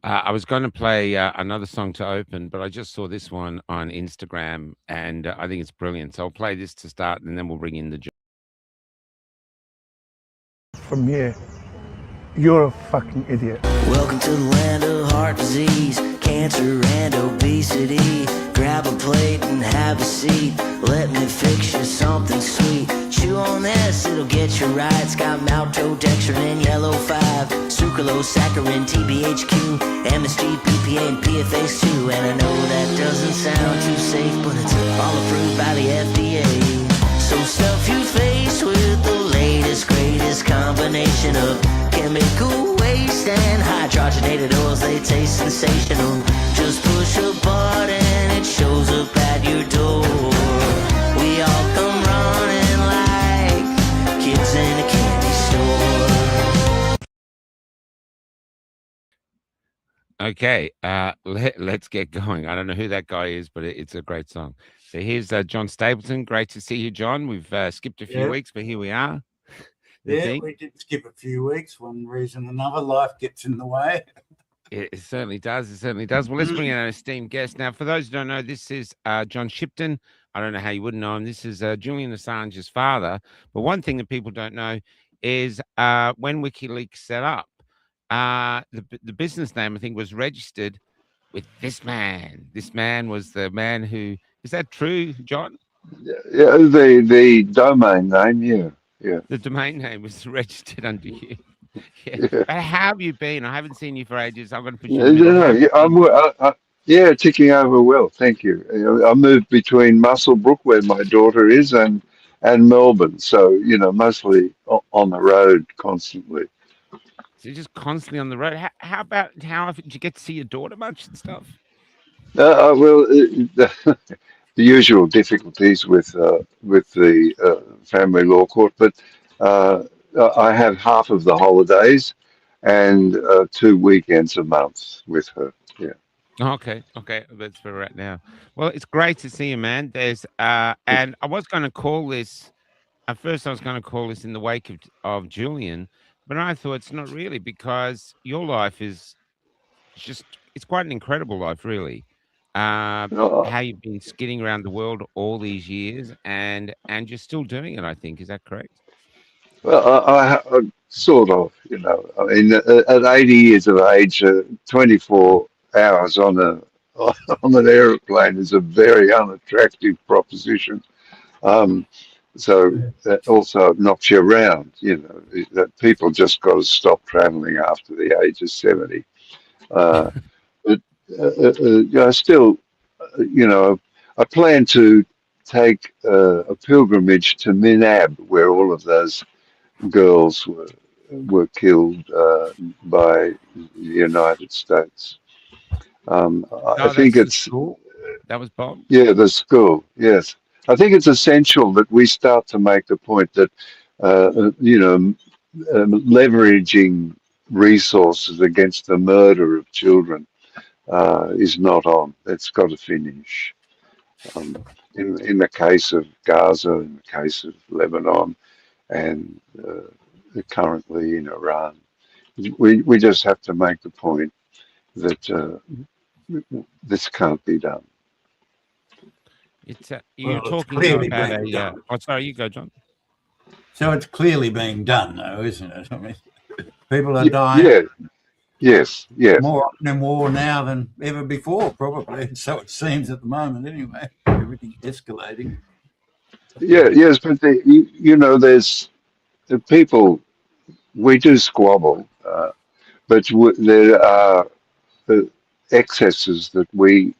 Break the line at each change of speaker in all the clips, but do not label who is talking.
I was going to play another song to open, but I just saw this one on Instagram, and I think it's brilliant. So I'll play this to start, and then we'll bring in the.
From here, you're a fucking idiot.
Welcome to the land of heart disease, cancer and obesity. Grab a plate and have a seat. Let me fix you something sweet. Chew on this, it'll get you right. It's got maltodextrin, yellow 5, sucralose, saccharin, TBHQ, MSG, BPA, and PFAs too. And I know that doesn't sound too safe, but it's all approved by the FDA. So stuff your face with the latest, greatest combination of chemical waste and hydrogenated oils. They taste sensational. Just push a button, it shows up at your door. We all come running like kids in a candy store.
Okay, let's get going. I don't know who that guy is, but it's a great song. So here's John Stapleton. Great to see you, John. We've skipped a few weeks, but here we are.
We did skip a few weeks. One reason or another, life gets in the way.
It certainly does. It certainly does. Well, let's bring in an esteemed guest. Now, for those who don't know, this is John Shipton. I don't know how you wouldn't know him. This is Julian Assange's father. But one thing that people don't know is when WikiLeaks set up, the business name, I think, was registered with this man. This man was the man who... Is that true, John?
Yeah, the domain name, yeah.
The domain name was registered under you. Yeah.
Yeah.
But how have you been? I haven't seen you for ages. I'm going to put you in the middle.
Yeah, ticking over well, thank you. I moved between Muswellbrook, where my daughter is, and Melbourne, so mostly on the road constantly.
So you're just constantly on the road. How often did you get to see your daughter much and stuff?
Well, the usual difficulties with the family law court, but I have half of the holidays and 2 weekends a month with her. Yeah.
Okay, that's where we're at now. Well, it's great to see you, man. There's and I was going to call this at first. I was going to call this in the wake of Julian, but I thought it's not really, because your life is it's quite an incredible life, really. How you've been skidding around the world all these years, and you're still doing it, I think. Is that correct?
Well, I sort of, I mean, at 80 years of age, 24 hours on on an aeroplane is a very unattractive proposition. So that also knocks you around, that people just got to stop traveling after the age of 70. But still, I plan to take a pilgrimage to Minab, where all of those girls were killed by the United States. I think it's
that was bombed.
Yeah, the school. Yes, I think it's essential that we start to make the point that leveraging resources against the murder of children is not on. It's got to finish. In the case of Gaza, in the case of Lebanon, and currently in Iran, we just have to make the point that this can't be done.
It's you're talking about a. Oh, sorry, you go, John.
So it's clearly being done, though, isn't it? I mean, people are dying.
Yeah. Yes.
More often in war now than ever before, probably. So it seems at the moment, anyway. Everything's escalating.
Yeah. Yes, but there's the people. We do squabble, but there are excesses that we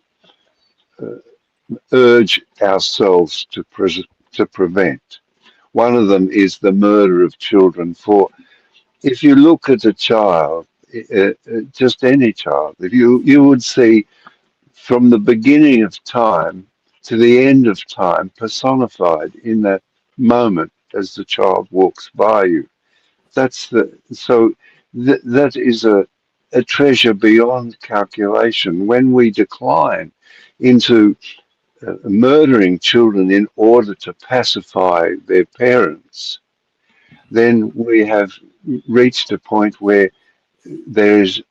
urge ourselves to prevent. One of them is the murder of children. For if you look at a child, just any child, if you would see from the beginning of time to the end of time personified in that moment as the child walks by you. That is a treasure beyond calculation. When we decline into murdering children in order to pacify their parents, then we have reached a point where there is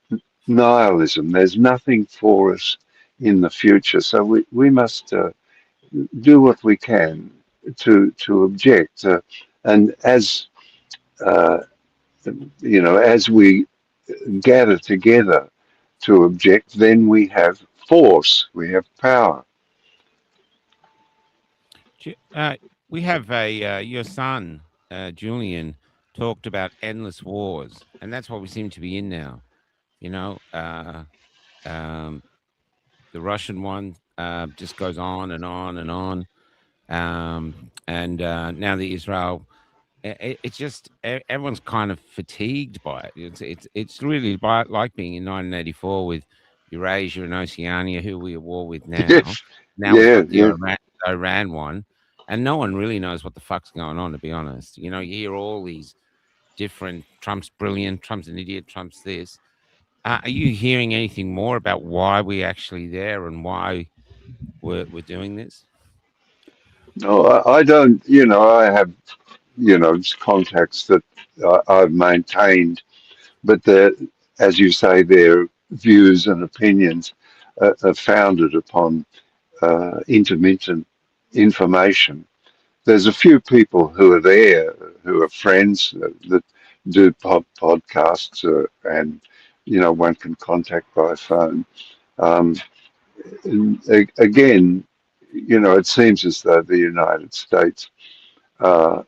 nihilism. There's nothing for us in the future. So we must do what we can to object. And as uh, as we gather together to object, then we have force, we have power.
We have your son, Julian, talked about endless wars, and that's what we seem to be in now. You know, um, the Russian one just goes on and on and on, and now the Israel. It's just everyone's kind of fatigued by it. It's really like being in 1984 with Eurasia and Oceania, who we are at war with now.
Yes,
Now we've
yeah,
got the
yeah.
Iran one, and no one really knows what the fuck's going on. To be honest, you hear all these different. Trump's brilliant. Trump's an idiot. Trump's this. Are you hearing anything more about why we're actually there and why we're doing this?
No, I don't. I have contacts that I've maintained, but as you say, their views and opinions are founded upon intermittent information. There's a few people who are there, who are friends that do podcasts, and one can contact by phone. Um, Again, it seems as though the United States uh,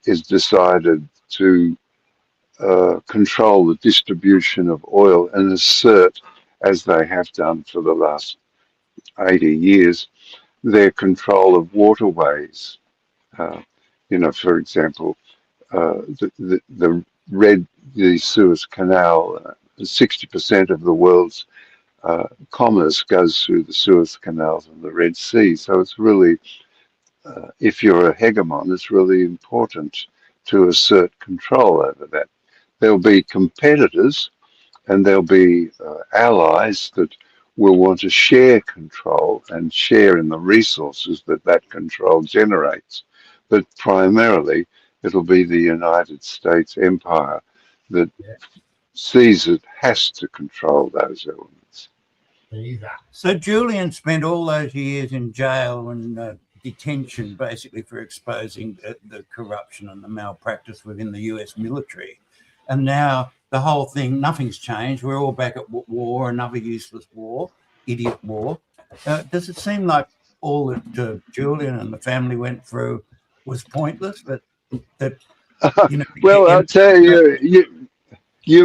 is decided to control the distribution of oil and assert, as they have done for the last 80 years, their control of waterways. Uh, for example, the Suez Canal, 60% of the world's commerce goes through the Suez Canals and the Red Sea. So it's really, if you're a hegemon, it's really important to assert control over that. There'll be competitors and there'll be allies that will want to share control and share in the resources that control generates. But primarily, it'll be the United States empire that sees it has to control those elements.
So Julian spent all those years in jail and detention, basically for exposing the corruption and the malpractice within the US military. And now the whole thing, nothing's changed. We're all back at war, another useless war, idiot war. Does it seem like all that Julian and the family went through was pointless? That
Well, I'll tell you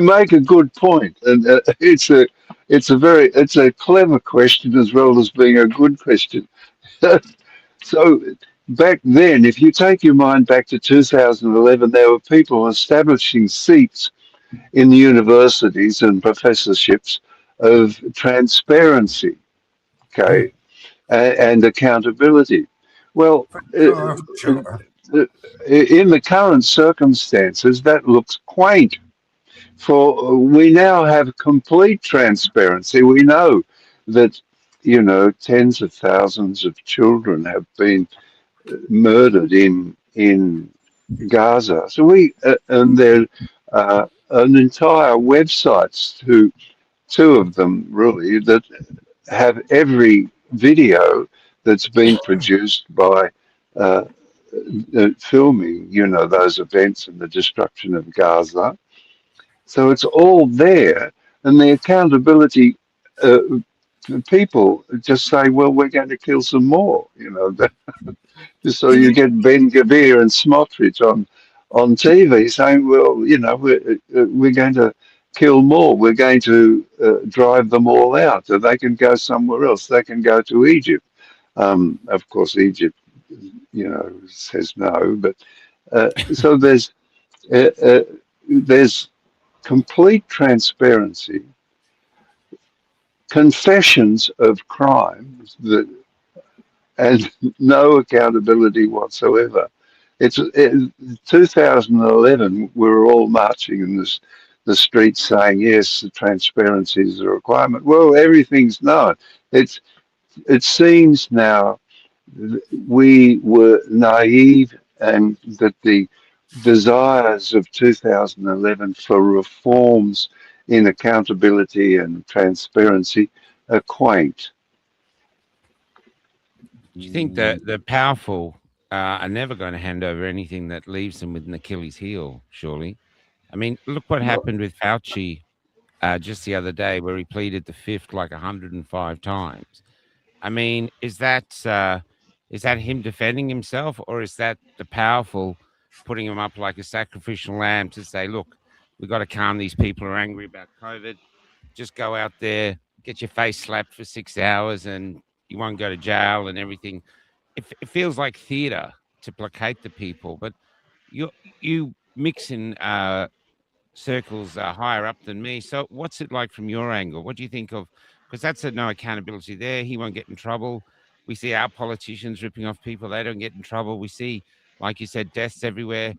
make a good point, and it's a clever question as well as being a good question. So back then, if you take your mind back to 2011, there were people establishing seats in the universities and professorships of transparency, okay, and accountability. Well,
sure.
in the current circumstances, that looks quaint. For we now have complete transparency. We know that tens of thousands of children have been murdered in Gaza. So and there an entire websites, two of them really, that have every video that's been produced by filming those events and the destruction of Gaza. So it's all there, and the accountability. People just say, "Well, we're going to kill some more," So you get Ben Gavir and Smotrich on TV saying, "Well, we're going to kill more. We're going to drive them all out. So they can go somewhere else. They can go to Egypt." Of course, Egypt, says no. But so there's complete transparency, confessions of crimes and no accountability whatsoever. It's 2011. We were all marching in the streets saying, "Yes, the transparency is a requirement." Well, everything's known. It seems now we were naive, and that the desires of 2011 for reforms in accountability and transparency are quaint.
Do you think that the powerful are never going to hand over anything that leaves them with an Achilles heel? Surely, I mean, look what happened with Fauci just the other day, where he pleaded the fifth like 105 times. I mean, is that him defending himself, or is that the powerful putting him up like a sacrificial lamb to say, "Look, we've got to calm these people who are angry about COVID. Just go out there, get your face slapped for 6 hours, and you won't go to jail and everything." It feels like theater to placate the people, but you mix in circles higher up than me. So, what's it like from your angle? What do you think of? Because that's a no accountability there. He won't get in trouble. We see our politicians ripping off people; they don't get in trouble. We see, like you said, deaths everywhere.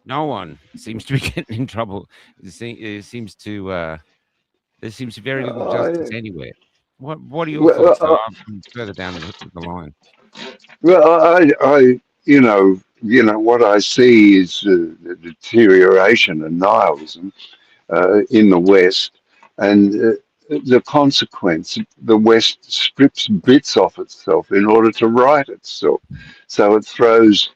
No one seems to be getting in trouble. It seems to there seems very little justice
I,
anywhere. What are your
well,
thoughts? Though I'm further down the line.
well, what I see is the deterioration and nihilism in the West, and the consequence, the West strips bits off itself in order to right itself. So it throws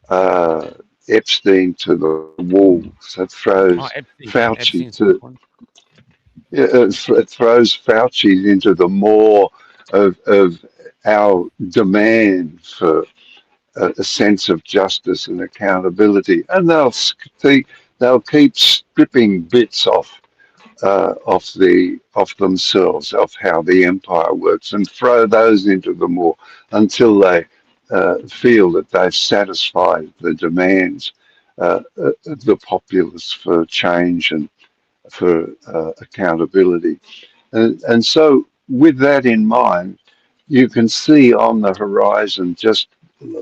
uh, Epstein to the wolves. It
Oh,
throws
Epstein.
Fauci
Epstein's a good
to
one.
yeah, it throws Fauci into the maw of our demand for a sense of justice and accountability, and they'll keep stripping bits off themselves, of how the empire works, and throw those into the maw until they feel that they've satisfied the demands of the populace for change and for accountability. And so, with that in mind, you can see on the horizon, just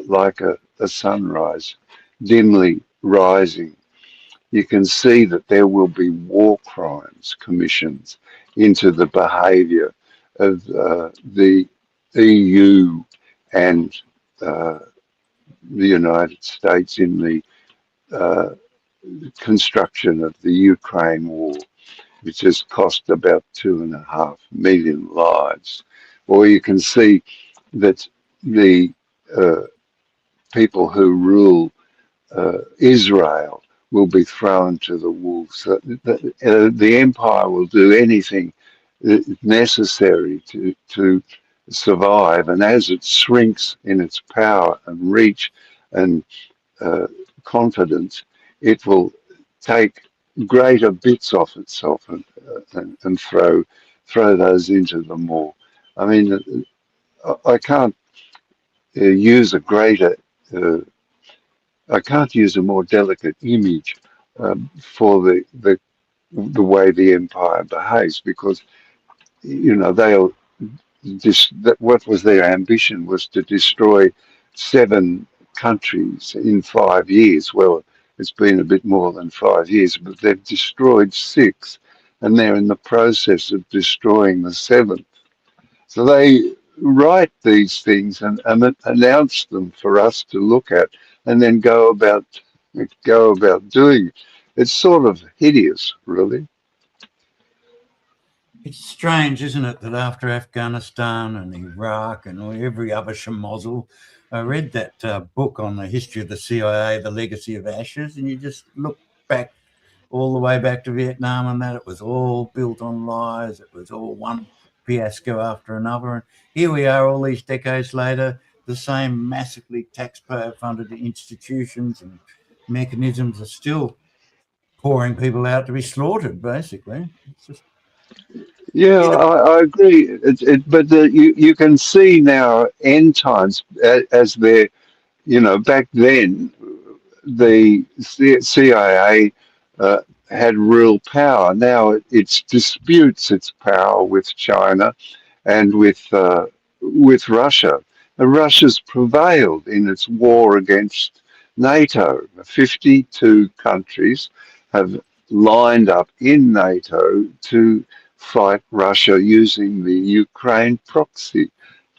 like a sunrise, dimly rising, you can see that there will be war crimes commissions into the behaviour of the EU and uh, the United States in the uh, construction of the Ukraine war, which has cost about 2.5 million lives. Or you can see that the uh, people who rule Israel will be thrown to the wolves. The empire will do anything necessary to survive, and as it shrinks in its power and reach and uh, confidence, it will take greater bits off itself and throw those into the maw. I mean, I can't use a greater uh, I can't use a more delicate image for the way the empire behaves, because they'll what was their ambition was to destroy 7 countries in 5 years. Well, it's been a bit more than 5 years, but they've destroyed 6, and they're in the process of destroying the 7th. So they write these things and announce them for us to look at, and then go about doing it. It's sort of hideous, really.
It's strange, isn't it, that after Afghanistan and Iraq and every other schmozzle, I read that book on the history of the CIA, The Legacy of Ashes, and you just look back all the way back to Vietnam and that it was all built on lies. It was all one fiasco after another. And here we are all these decades later, the same massively taxpayer-funded institutions and mechanisms are still pouring people out to be slaughtered, basically. It's just,
Yeah, I agree. But you can see now end times as they're, back then the CIA had real power. Now it disputes its power with China and with Russia. And Russia's prevailed in its war against NATO. 52 countries have lined up in NATO to fight Russia using the Ukraine proxy.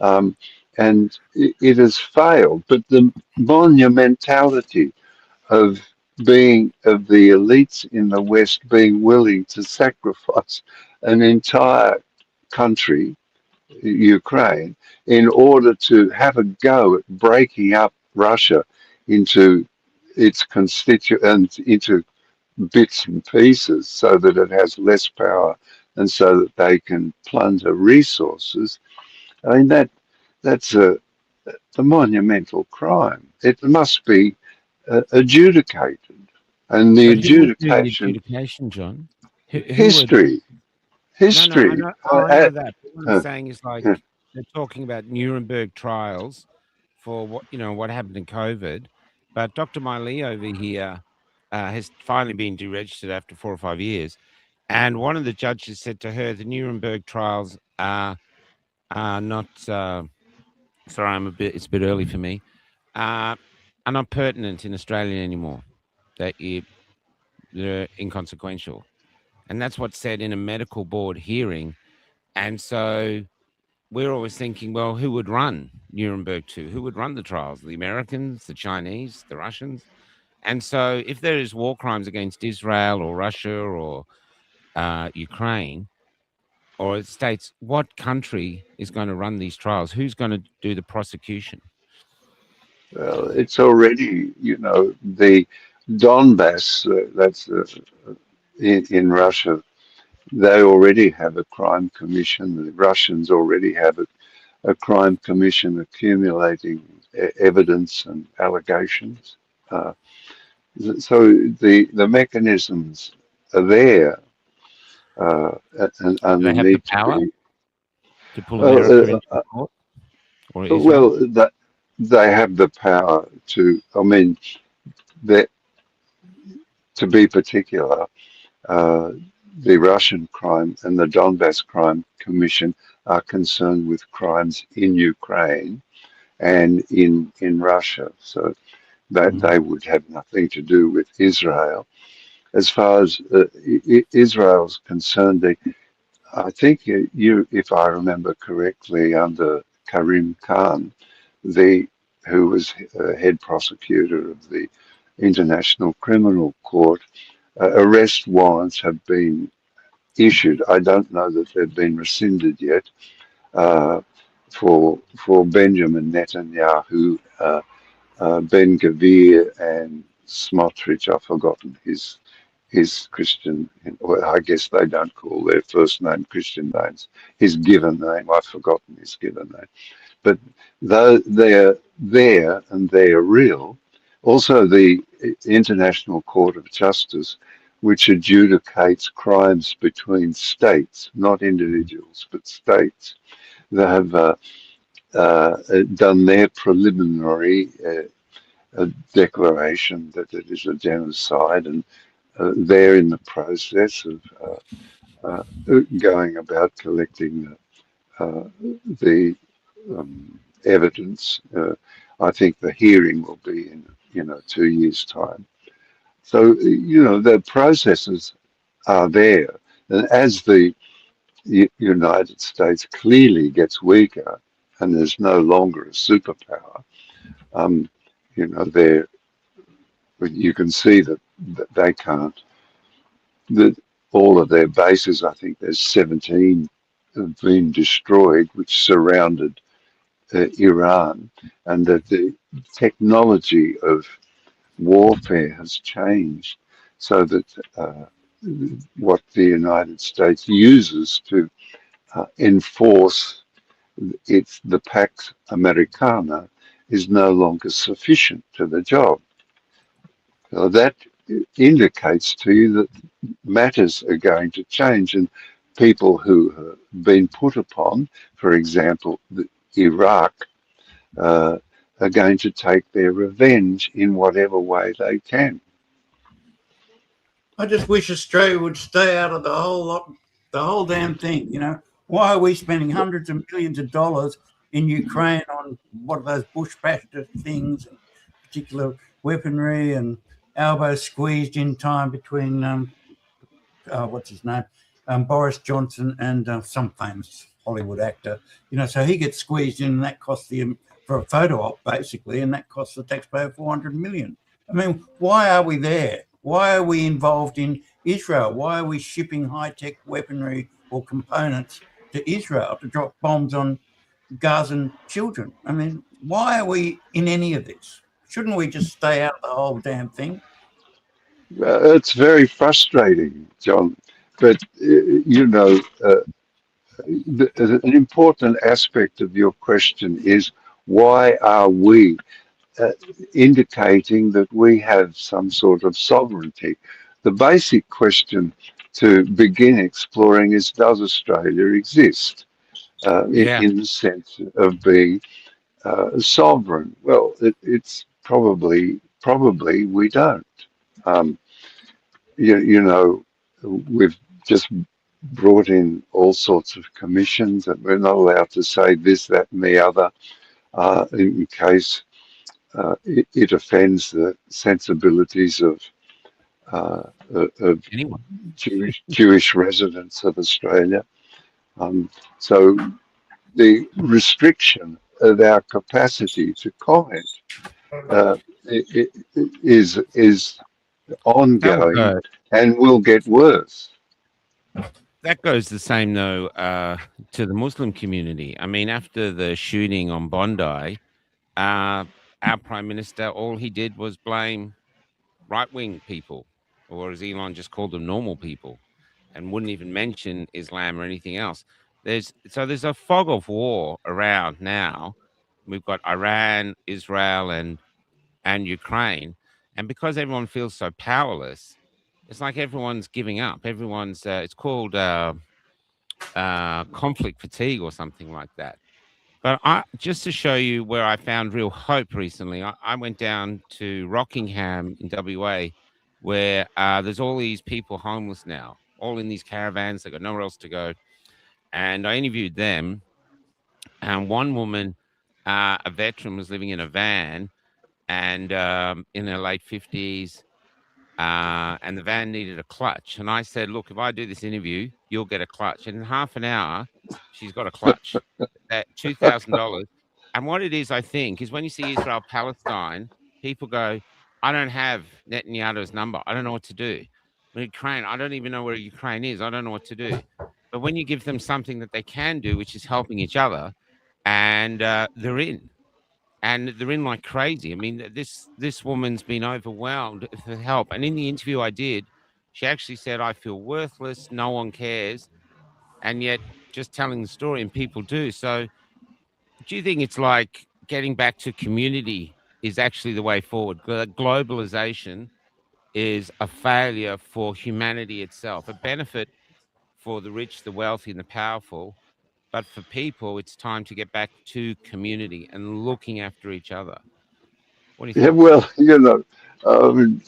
And it has failed. But the monumentality of being of the elites in the West being willing to sacrifice an entire country, Ukraine, in order to have a go at breaking up Russia into its constituent, into bits and pieces, so that it has less power and so that they can plunder resources. I mean, that's a monumental crime. It must be adjudicated, and the
But who would do the
adjudication,
adjudication, John? Who would?
history,
No, no, I
history.
know, I know that. But what I'm saying is, like,
Uh,
they're talking about Nuremberg trials for what happened in COVID. But Dr. Miley over here has finally been deregistered after 4 or 5 years. And one of the judges said to her, the Nuremberg trials are not, sorry, it's a bit early for me, are not pertinent in Australia anymore. They're inconsequential. And that's what's said in a medical board hearing. And so we're always thinking, well, who would run Nuremberg 2? Who would run the trials? The Americans, the Chinese, the Russians? And so if there is war crimes against Israel or Russia or Ukraine or the States, what country is going to run these trials? Who's going to do the prosecution?
well, it's already, the Donbass, that's in Russia, they already have a crime commission. The Russians already have a crime commission accumulating evidence and allegations. Uh, so the mechanisms are there, and
Do
they
they have the
need to
power
be.
to pull America
Well,
into court or Israel?
well, that they have the power to. I mean, that to be particular, uh, the Russian crime and the Donbass crime commission are concerned with crimes in Ukraine and in Russia, so that they would have nothing to do with Israel. As far as Israel's concerned, I think if I remember correctly, under Karim Khan, who was head prosecutor of the International Criminal Court, arrest warrants have been issued. I don't know that they've been rescinded yet, uh, for Benjamin Netanyahu, Ben Gvir, and Smotrich. I've forgotten his Christian. Well, I guess they don't call their first name Christian names. His given name, I've forgotten his given name. But though they're there and they're real, also the International Court of Justice, which adjudicates crimes between states, not individuals, but states, they have done their preliminary declaration that it is a genocide, and they're in the process of going about collecting the evidence. I think the hearing will be in 2 years' time. So the processes are there, and as the United States clearly gets weaker and there's no longer a superpower, there you can see that they can't. That all of their bases, I think there's 17, have been destroyed, which surrounded Iran, and that the technology of warfare has changed so that what the United States uses to enforce the Pax Americana is no longer sufficient to the job. So that indicates to you that matters are going to change, and people who have been put upon, for example, Iraq, are going to take their revenge in whatever way they can.
I just wish Australia would stay out of the whole lot, the whole damn thing. Why are we spending hundreds of millions of dollars in Ukraine on what are those bushbasher things, particular weaponry, and elbows squeezed in time between what's his name, Boris Johnson and some famous Hollywood actor. So he gets squeezed in, and that costs him for a photo op basically, and that costs the taxpayer $400 million. I mean, why are we there? Why are we involved in Israel? Why are we shipping high-tech weaponry or components to Israel to drop bombs on Gazan children? I mean, why are we in any of this? Shouldn't we just stay out of the whole damn thing?
It's very frustrating, John. But an important aspect of your question is why are we uh, indicating that we have some sort of sovereignty? The basic question to begin exploring is, does Australia exist
Yeah.
in the sense of being sovereign? Well, it's probably we don't. Um, we've just brought in all sorts of commissions, and we're not allowed to say this, that, and the other in case it offends the sensibilities uh, of
Anyone.
Jewish residents of Australia. So the restriction of our capacity to comment uh, is
That will
ongoing
go.
and will get worse.
That goes the same though to the Muslim community. I mean, after the shooting on Bondi, our prime minister, all he did was blame right-wing people, or as Elon just called them, normal people, and wouldn't even mention Islam or anything else. There's a fog of war around now. We've got Iran, Israel, and Ukraine, and because everyone feels so powerless, it's like everyone's giving up. Everyone's it's called conflict fatigue or something like that. But just to show you where I found real hope recently, I went down to Rockingham in WA, where there's all these people homeless now, all in these caravans. They got nowhere else to go, and I interviewed them. And one woman, a veteran, was living in a van, and in her late 50s, and the van needed a clutch. And I said, "Look, if I do this interview, you'll get a clutch." And in half an hour, she's got a clutch at $2,000. And what it is, I think, is when you see Israel Palestine, people go, "I don't have Netanyahu's number. I don't know what to do." When Ukraine, I don't even know where Ukraine is. I don't know what to do. But when you give them something that they can do, which is helping each other, and they're in and they're in like crazy. I mean, this woman's been overwhelmed for help. And in the interview I did, she actually said, "I feel worthless. No one cares." And yet, just telling the story, and people do. So, do you think it's like getting back to community is actually the way forward? Globalization is a failure for humanity itself, a benefit for the rich, the wealthy, and the powerful. But for people, it's time to get back to community and looking after each other. What are your
Yeah,
thoughts?
well, um,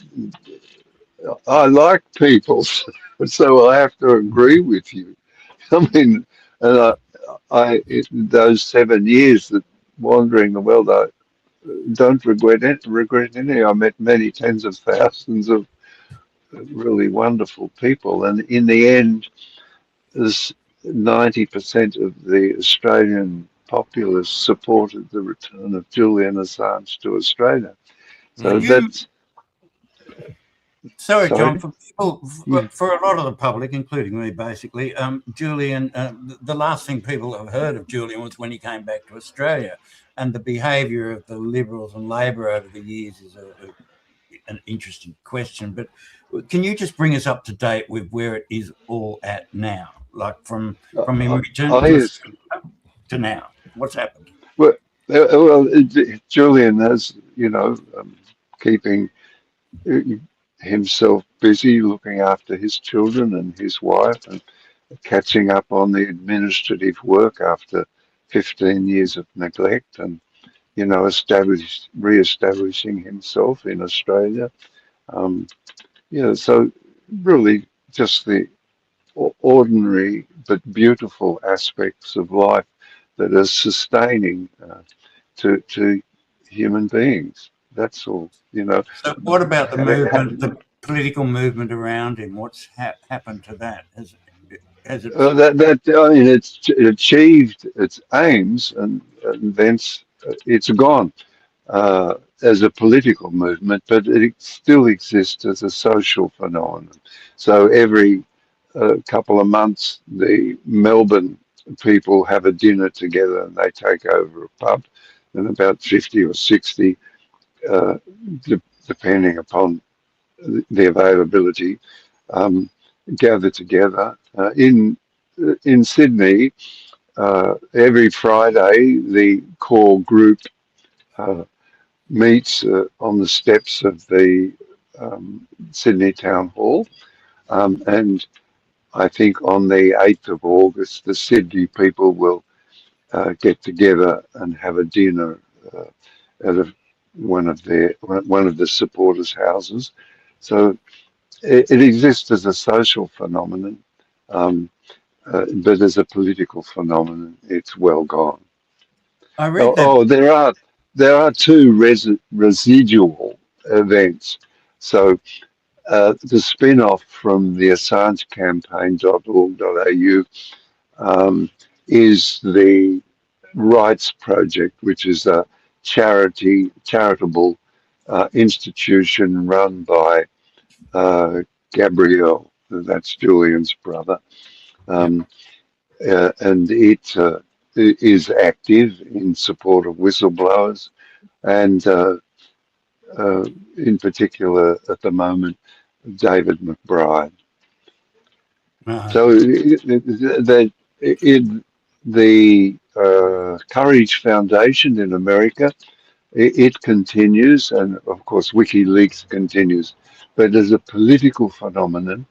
I like people, so I have to agree with you. I mean, and in those 7 years that wandering the world, I don't regret any. I met many tens of thousands of really wonderful people, and in the end, there's 90% of the Australian populace supported the return of Julian Assange to Australia. So
Mm.
that's
Sorry, John,
sorry.
for people, for a lot of the public, including me, basically, Julian, the last thing people have heard of Julian was when he came back to Australia. And the behaviour of the Liberals and Labor over the years is an interesting question. But can you just bring us up to date with where it is all at now? Like from him return
I,
to now, what's happened?
well, Julian has, keeping himself busy looking after his children and his wife and catching up on the administrative work after 15 years of neglect and, re-establishing himself in Australia. Um, so really just the ordinary but beautiful aspects of life that are sustaining to human beings. That's all.
So what about the movement, the political movement around him? What's happened to that? Has it?
I mean, it's achieved its aims, and thence it's gone. as a political movement, but it still exists as a social phenomenon. So every couple of months, the Melbourne people have a dinner together and they take over a pub, and about 50 or 60, uh, depending upon the availability, um, gather together. In Sydney, every Friday, the core group uh, meets on the steps of the Sydney Town Hall. And I think on the 8th of August, the Sydney people will get together and have a dinner uh, at one of the supporters' houses. So it exists as a social phenomenon, um, but as a political phenomenon, it's well gone.
I read
Oh,
that.
there are two residual events. So the spin-off from the Assange campaign.org.au is the Rights Project, which is a charitable institution run by Gabriel, that's Julian's brother,
Yeah.
um, and it is active in support of whistleblowers, and uh, in particular at the moment, David McBride.
Uh,
So the Courage Foundation in America, it continues, and of course WikiLeaks continues, but as a political phenomenon,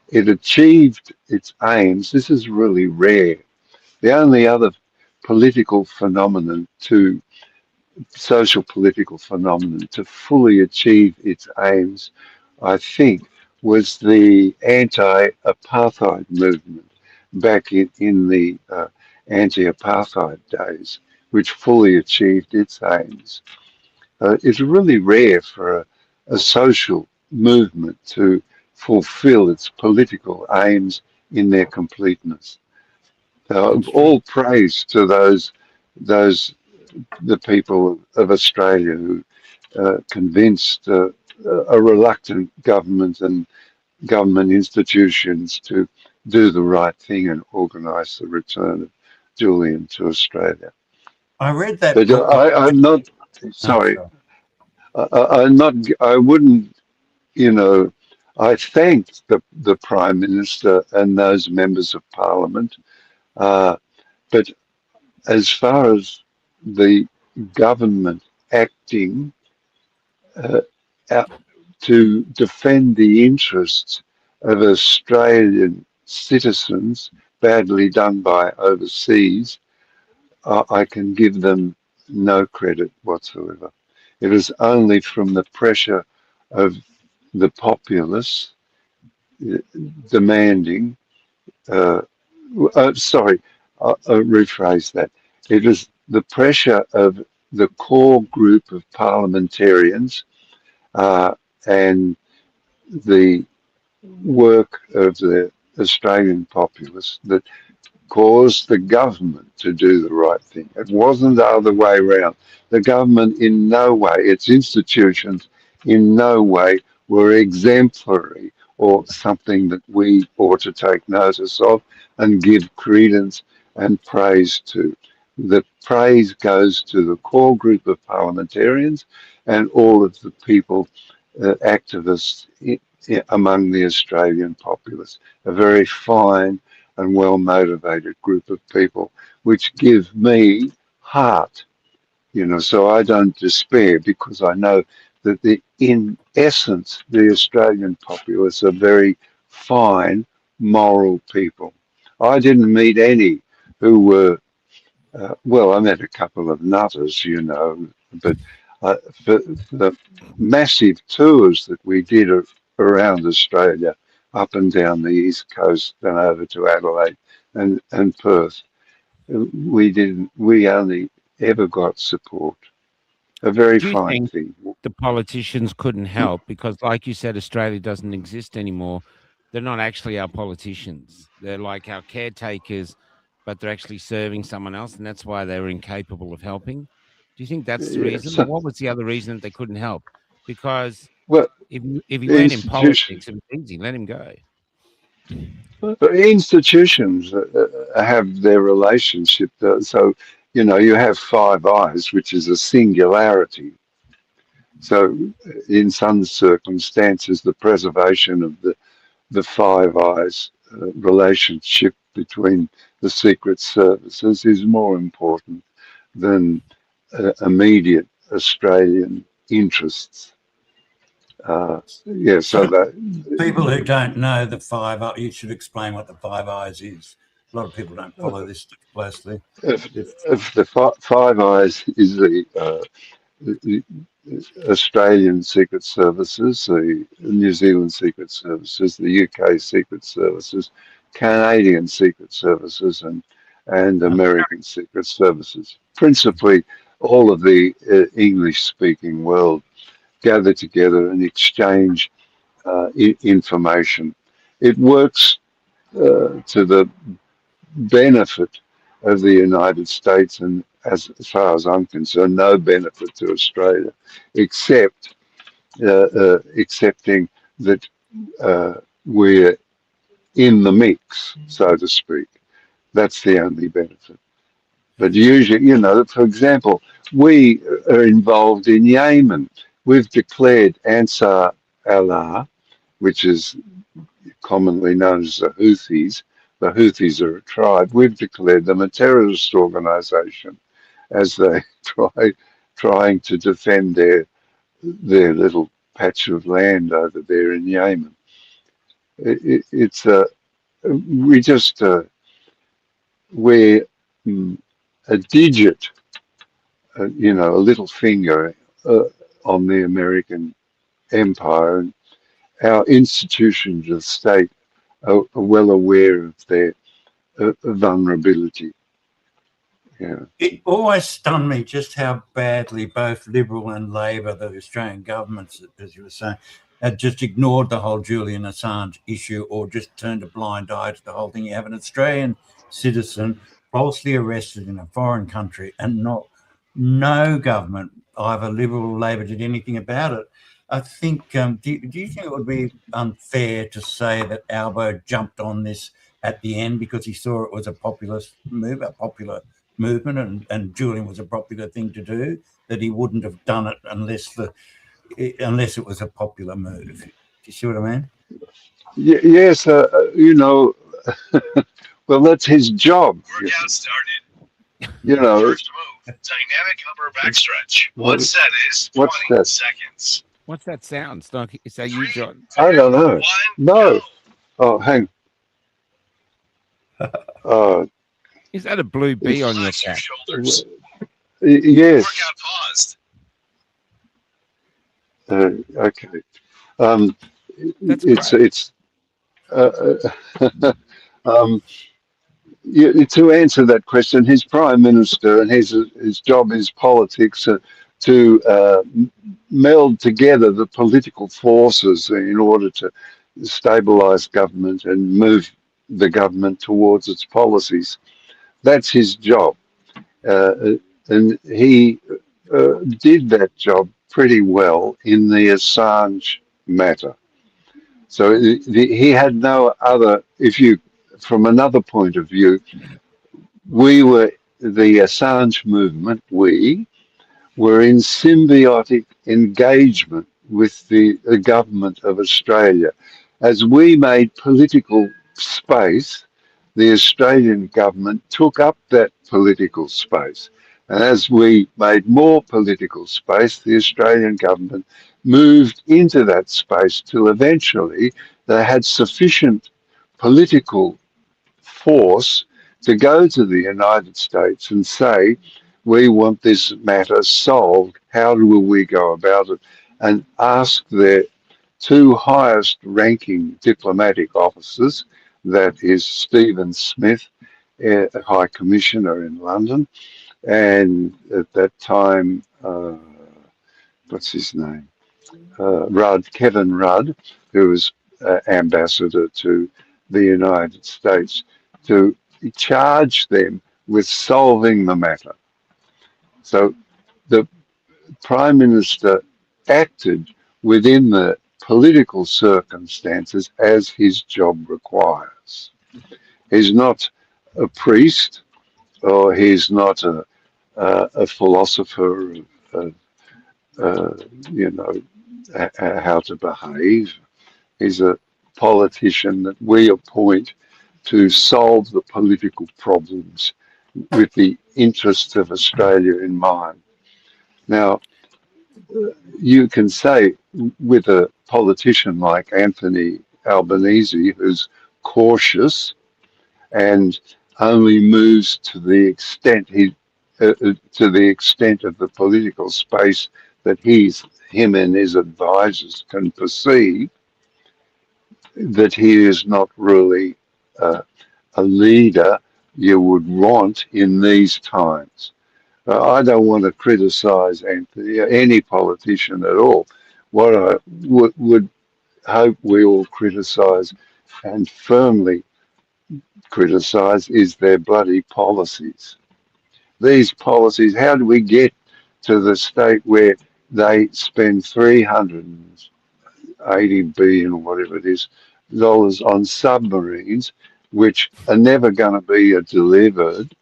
it achieved its aims. This is really rare. The only other political phenomenon to social political phenomenon to fully achieve its aims, I think, was the anti-apartheid movement back in the anti-apartheid days, which fully achieved its aims. It's really rare for a social movement to fulfill its political aims in their completeness.
That's true.
All praise to those the people of Australia who convinced a reluctant government and government institutions to do the right thing and organise the return of Julian to Australia.
I read that
But
book.
I'm not
Oh,
sorry.
sorry.
I'm not. I wouldn't. You know. I thanked the Prime Minister and those members of Parliament. Uh, but as far as the government acting uh, out to defend the interests of Australian citizens badly done by overseas, I can give them no credit whatsoever. It is only from the pressure of the populace uh, demanding, uh, sorry, I'll rephrase that. It is the pressure of the core group of parliamentarians uh, and the work of the Australian populace that caused the government to do the right thing. It wasn't the other way around. The government, in no way, its institutions, in no way were exemplary or something that we ought to take notice of and give credence and praise to. The praise goes to the core group of parliamentarians and all of the people, activists among the Australian populace. A very fine and well motivated group of people, which give me heart, so I don't despair because I know that in essence, the Australian populace are very fine, moral people. I didn't meet any who were, well, I met a couple of nutters, but for the massive tours that we did around Australia, up and down the east coast and over to Adelaide and Perth, we only ever got support. A very
Do you
fine
think
thing.
the politicians couldn't help because, like you said, Australia doesn't exist anymore? They're not actually our politicians. They're like our caretakers, but they're actually serving someone else, and that's why they were incapable of helping. Do you think that's the
Yeah,
reason? Or what was the other reason that they couldn't help? Because
well,
if he weren't in
institution,
politics, it was easy. Let him go.
institutions have their relationship. So, you have five eyes, which is a singularity. So, in some circumstances, the preservation of the Five Eyes relationship between the secret services is more important than immediate Australian interests. Yeah, so
So
that
people who don't know the Five Eyes, you should explain what the Five Eyes is. A lot of people don't follow this stuff closely.
if the Five Eyes is the Australian Secret Services, the New Zealand Secret Services, the UK Secret Services, Canadian Secret Services, and American Secret Services. Principally, all of the English-speaking world gather together and exchange information. It works to the benefit of the United States, and as far as I'm concerned, no benefit to Australia, except accepting that we're in the mix, so to speak. That's the only benefit. But usually, for example, we are involved in Yemen. We've declared Ansar Allah, which is commonly known as the Houthis. The Houthis are a tribe. We've declared them a terrorist organization as they trying to defend their little patch of land over there in Yemen. It's we just we're a digit, a little finger on the American empire, and our institutions of state are well aware of their vulnerability. Yeah.
It always stunned me just how badly both Liberal and Labor, the Australian governments, as you were saying, had just ignored the whole Julian Assange issue or just turned a blind eye to the whole thing. You have an Australian citizen falsely arrested in a foreign country and no government, either Liberal or Labor, did anything about it. I think, do you think it would be unfair to say that Albo jumped on this at the end because he saw it was a populist move, a popular movement, and Julian was a popular thing to do, that he wouldn't have done it unless it was a popular move? Do you see what I mean?
Yes, well, that's his job.
Workout started.
First
move, dynamic upper backstretch. One set is 20 seconds.
What's that sound? Is that you, John?
I don't know. No. Oh, hang.
Is that a blue bee on your cap?
Yes.
Workout paused.
Okay.
That's
it's to answer that question, his prime minister and his job is politics to meld together the political forces in order to stabilise government and move the government towards its policies. That's his job, and he did that job pretty well in the Assange matter. So he had no other. From another point of view, the Assange movement. We were in symbiotic engagement with the government of Australia. As we made political space, the Australian government took up that political space. And as we made more political space, the Australian government moved into that space till eventually they had sufficient political force to go to the United States and say, we want this matter solved. How will we go about it? And ask their two highest ranking diplomatic officers, that is Stephen Smith, High Commissioner in London, and at that time, what's his name? Kevin Rudd, who was ambassador to the United States, to charge them with solving the matter. So the Prime Minister acted within the political circumstances as his job requires. He's not a priest, or he's not a philosopher of, uh, you know, how to behave. He's a politician that we appoint to solve the political problems with the interests of Australia in mind. Now, you can say with a politician like Anthony Albanese, who's cautious and only moves to the extent to the extent of the political space that him and his advisors can perceive, that he is not really uh, a leader you would want in these times. I don't want to criticise Anthony, any politician at all. What I would hope we all criticise and firmly criticise is their bloody policies. These policies, how do we get to the state where they spend 380 billion or whatever it is dollars on submarines, which are never going to be delivered?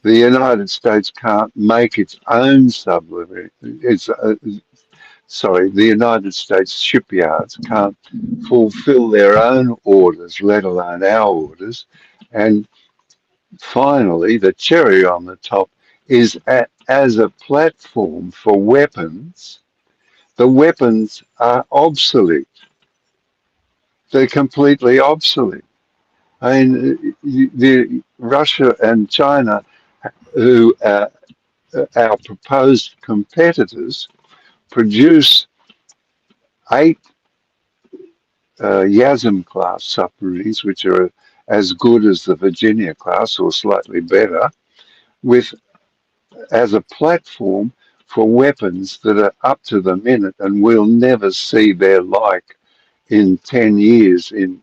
The United States can't make its own submarine. The United States shipyards can't fulfill their own orders, let alone our orders. And finally, the cherry on the top is as a platform for weapons, the weapons are obsolete. They're completely obsolete. I mean, the Russia and China, who are our proposed competitors, produce 8 Yasm class submarines, which are as good as the Virginia class or slightly better, with as a platform for weapons that are up to the minute and we'll never see their like in 10 years in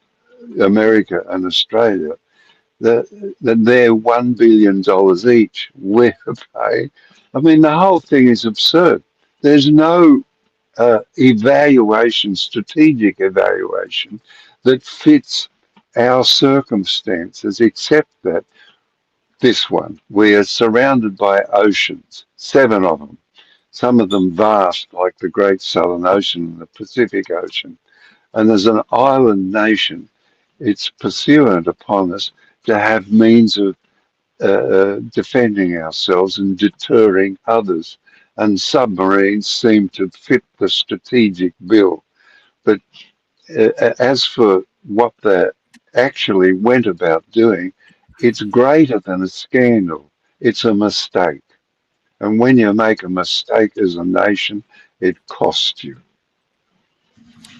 America and Australia. That they're $1 billion each. We're paying. I mean, the whole thing is absurd. There's no evaluation, strategic evaluation, that fits our circumstances, except that this one, we are surrounded by oceans, 7 of them, some of them vast, like the Great Southern Ocean and the Pacific Ocean. And as an island nation, it's pursuant upon us to have means of defending ourselves and deterring others. And submarines seem to fit the strategic bill. But as for what they actually went about doing, it's greater than a scandal. It's a mistake. And when you make a mistake as a nation, it costs you.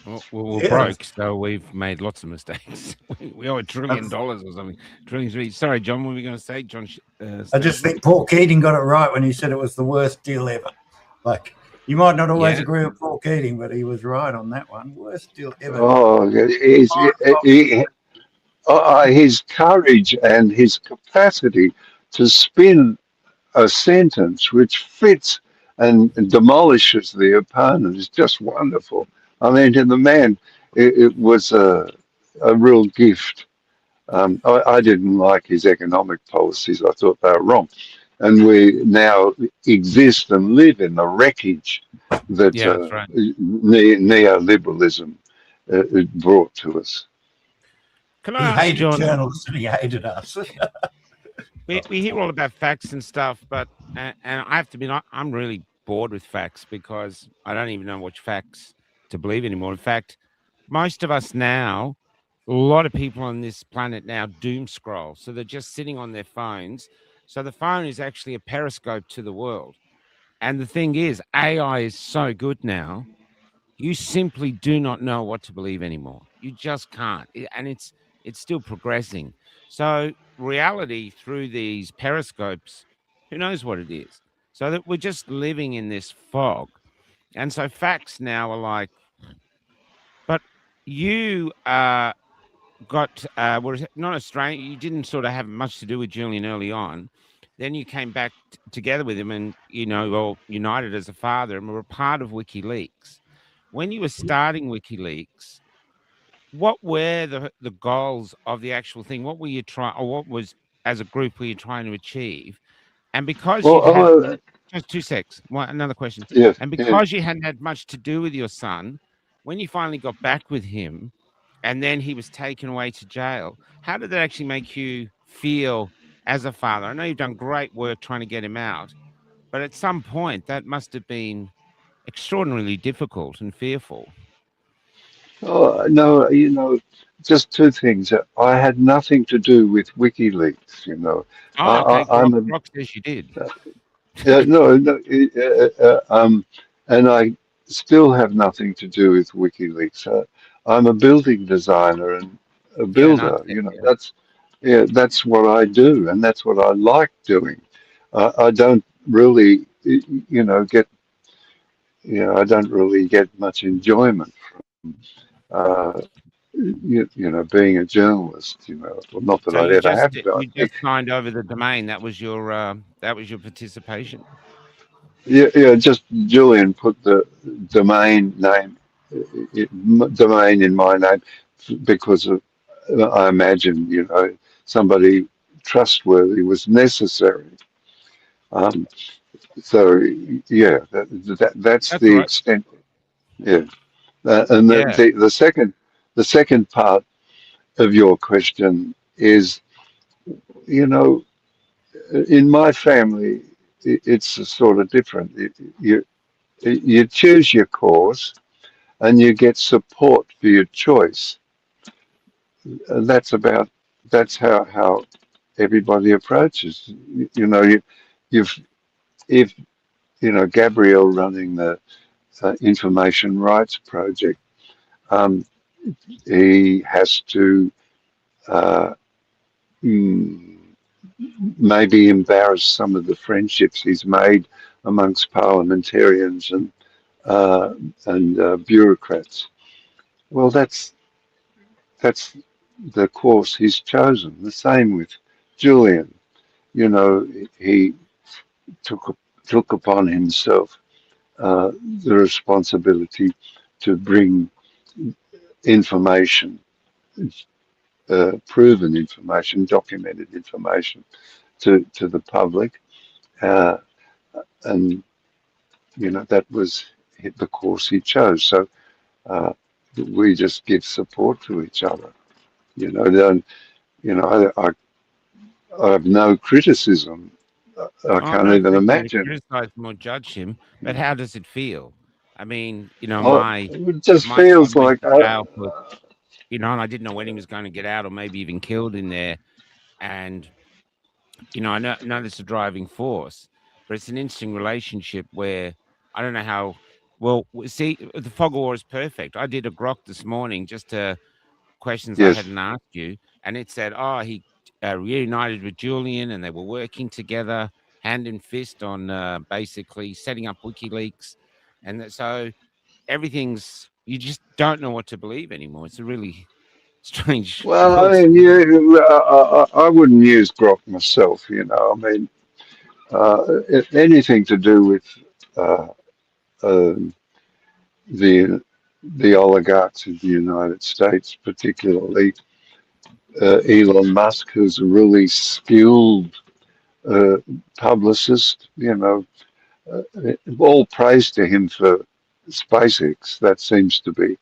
Well, we're
Yeah.
broke, so we've made lots of mistakes. We owe $1 trillion or something. Trillion. Sorry, John, what were we going to say? John.
I just think Paul Keating got it right when he said it was the worst deal ever. Like, you might not always agree with Paul Keating, but he was right on that one. Worst deal ever.
Oh, his courage and his capacity to spin a sentence which fits and demolishes the opponent is just wonderful. I mean, to the man, it was a real gift. I didn't like his economic policies. I thought they were wrong. And we now exist and live in the wreckage that
that's right.
neoliberalism brought to us.
Can
He
I ask
hated
John?
journalists and he hated us.
We hear all about facts and stuff, but and I have to be, I'm really bored with facts because I don't even know which facts to believe anymore. In fact, most of us now, a lot of people on this planet now doom scroll. So they're just sitting on their phones. So the phone is actually a periscope to the world. And the thing is, AI is so good now, you simply do not know what to believe anymore. You just can't. And it's still progressing. So reality through these periscopes, who knows what it is? So that we're just living in this fog. And so facts now are like, but you got were not Australian. You didn't sort of have much to do with Julian early on, then you came back together with him, and well, united as a father, and were a part of WikiLeaks. When you were starting WikiLeaks, what were the goals of the actual thing? What were you trying, or what was, as a group, were you trying to achieve? And because
Well,
you'd had
oh,
just 2 secs, another question.
yeah,
And
yeah.
because you hadn't had much to do with your son, when you finally got back with him, and then he was taken away to jail, how did that actually make you feel as a father? I know you've done great work trying to get him out, but at some point that must have been extraordinarily difficult and fearful.
Oh, no, just two things. I had nothing to do with WikiLeaks.
Oh, okay.
I'm a
Grok says you did.
no, no, and I still have nothing to do with WikiLeaks. I'm a building designer and a
Yeah, an
builder.
architect. Yeah.
That's what I do, and that's what I like doing. I don't really, get, I don't really get much enjoyment uh, being a journalist. Well, not that
So
I'd
you
ever
just
have done.
signed over the domain. That was your participation.
Yeah, yeah. Just Julian put the domain name, domain in my name because of, I imagine, somebody trustworthy was necessary. Um, so yeah, that's
That's all
the
right.
extent. Yeah, and
Yeah.
the second part of your question is, you know, in my family, it's sort of different. You choose your cause and you get support for your choice. And that's how everybody approaches. You've if Gabriel running the Information Rights Project, um, he has to uh, mm, maybe embarrass some of the friendships he's made amongst parliamentarians uh, and bureaucrats. Well, that's the course he's chosen. The same with Julian. He took took upon himself uh, the responsibility to bring information, proven information, documented information to the public, uh, and that was the course he chose. So uh, we just give support to each other. Then I have no criticism. I
Oh,
can't
no,
even
free for you to
imagine.
criticize him or judge him, but how does it feel? I mean,
Oh, it just
my son
feels
went
like
to jail for, and I didn't know when he was going to get out, or maybe even killed in there. And I know that's a driving force, but it's an interesting relationship where I don't know how. Well, see, the fog of war is perfect. I did a grok this morning just to questions I
yes.
hadn't asked you, and it said, "Oh, he reunited with Julian, and they were working together, hand in fist, on basically setting up WikiLeaks." And so everything's, you just don't know what to believe anymore. It's a really strange
Well,
world
I
to
mean,
live in.
yeah, I wouldn't use grok myself. I mean, anything to do with uh, uh, the the oligarchs of the United States, particularly Elon Musk, who's a really skilled uh, publicist. All praise to him for SpaceX. That seems to be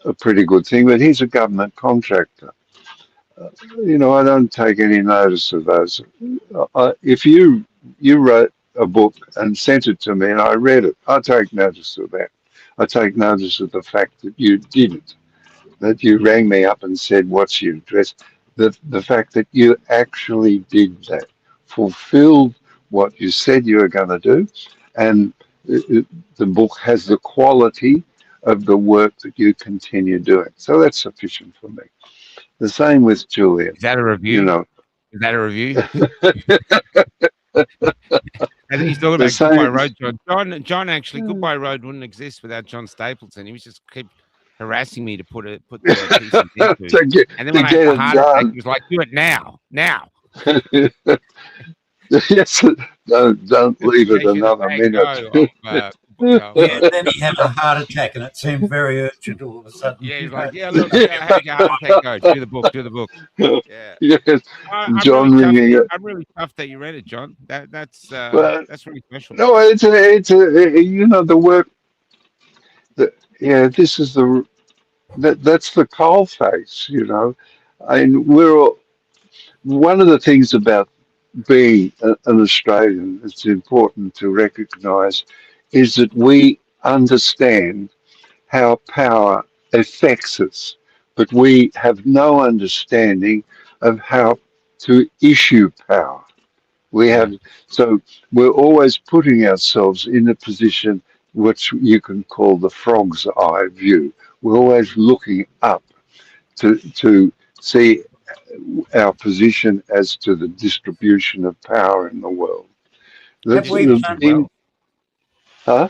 a pretty good thing, but he's a government contractor. I don't take any notice of those. If you wrote a book and sent it to me and I read it, I take notice of that. I take notice of the fact that you did it, that you rang me up and said, "What's your address?" The fact that you actually did that, fulfilled what you said you were going to do, and the book has the quality of the work that you continue doing. So that's sufficient for me. The same with Julian.
Is that a
You
review?
know,
Is that a review? And he's talking
the
about Goodbye
same.
Road, John. John, actually, Goodbye Road wouldn't exist without John Stapleton. He was just keep harassing me to put the pieces into.
to get
And then
to
when I had
get
the
it
heart attack,
done.
he was like, "Do it now, now."
Yes, don't
Just in
leave it
case you're the
another
Van
minute.
Gogh of
Yeah, then he had a heart attack, and it seemed very urgent all of a sudden.
yeah, he's like, yeah, look, I had a heart attack. Go do the book, do the book. Yeah.
Yes,
I'm really
John
chuffed.
ringing it.
I'm really chuffed that you read it, John.
Well,
That's really special.
no, the work that, yeah, this is that's the coal face, and one of the things about being an Australian that's important to recognise is that we understand how power affects us, but we have no understanding of how to issue power. We
Yeah.
have so we're always putting ourselves in a position which you can call the frog's eye view. We're always looking up to see our position as to the distribution of power in the world.
Have
That's
we
Distribution of
learnt?
wealth.
huh?